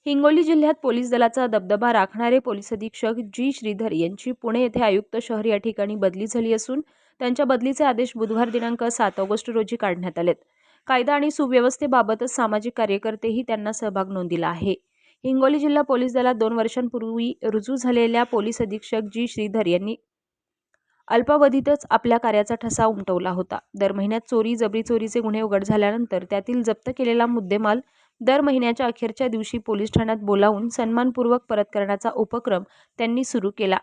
हिंगोली जिल्ह्यात पोलीस दलाचा दबदबा राखणारे पोलीस अधीक्षक जी श्रीधर यांची पुणे येथे आयुक्त शहर या ठिकाणी बदली झाली असून त्यांच्या बदलीचे आदेश बुधवार दिनांक 7 ऑगस्ट रोजी काढण्यात आलेत. कायदा आणि सुव्यवस्थेबाबतच सामाजिक कार्यकर्तेही त्यांना सहभाग नोंदविला आहे. हिंगोली जिल्हा पोलीस दलात 2 वर्षांपूर्वी रुजू झालेल्या पोलीस अधीक्षक जी श्रीधर यांनी अल्पावधीतच आपल्या कार्याचा ठसा उमटवला होता. दर महिन्यात चोरी, जबरी चोरीचे गुन्हे उघड झाल्यानंतर त्यातील जप्त केलेला मुद्देमाल दर महिन्याच्या अखेरच्या दिवशी पोलीस ठाण्यात बोलावून सन्मानपूर्वक परत करण्याचा उपक्रम त्यांनी सुरू केला.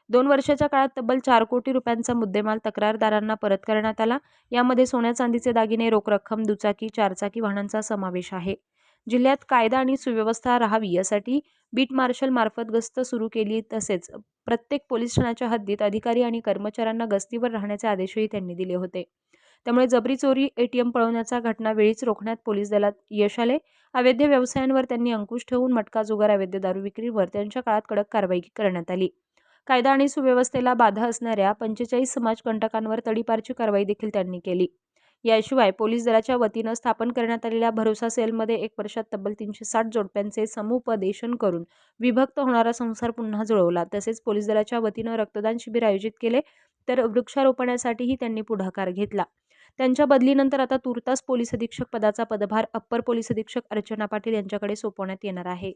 2 वर्षाच्या काळात तब्बल 4 कोटी रुपयांचा मुद्देमाल तक्रारदारांना परत करण्यात आला. यामध्ये सोन्या-चांदीचे दागिने, रोख रक्कम, दुचाकी, चारचाकी वाहनांचा समावेश आहे. जिल्ह्यात कायदा आणि सुव्यवस्था राहावी यासाठी बीट मार्शल मार्फत गस्त सुरू केली. तसेच प्रत्येक पोलीस ठाण्याच्या हद्दीत अधिकारी आणि कर्मचाऱ्यांना गस्तीवर राहण्याचे आदेशही त्यांनी दिले होते. त्यामुळे जबरी चोरी, एटीएम पळवण्याच्या घटना वेळीच रोखण्यात पोलीस दलात यश आले. अवैध व्यवसायांवर त्यांनी अंकुश ठेवून मटका जुगार, अवैध दारू विक्रीवर त्यांच्या काळात कडक कारवाई करण्यात आली. कायदा आणि सुव्यवस्थेला बाधा असणाऱ्या 45 समाजकंटकांवर तडीपारची कारवाई देखील त्यांनी केली. याशिवाय पोलीस दलाच्या वतीनं स्थापन करण्यात आलेल्या भरोसा सेलमध्ये 1 वर्षात तब्बल 360 जोडप्यांचे समुपदेशन करून विभक्त होणारा संसार पुन्हा जुळवला. तसेच पोलीस दलाच्या वतीनं रक्तदान शिबिर आयोजित केले, तर वृक्षारोपणासाठीही त्यांनी पुढाकार घेतला. त्यांच्या बदलीनंतर आता तूर्तास पोलीस अधीक्षक पदाचा पदभार अप्पर पोलीस अधीक्षक अर्चना पाटील यांच्याकडे सोपवण्यात येणार आहे.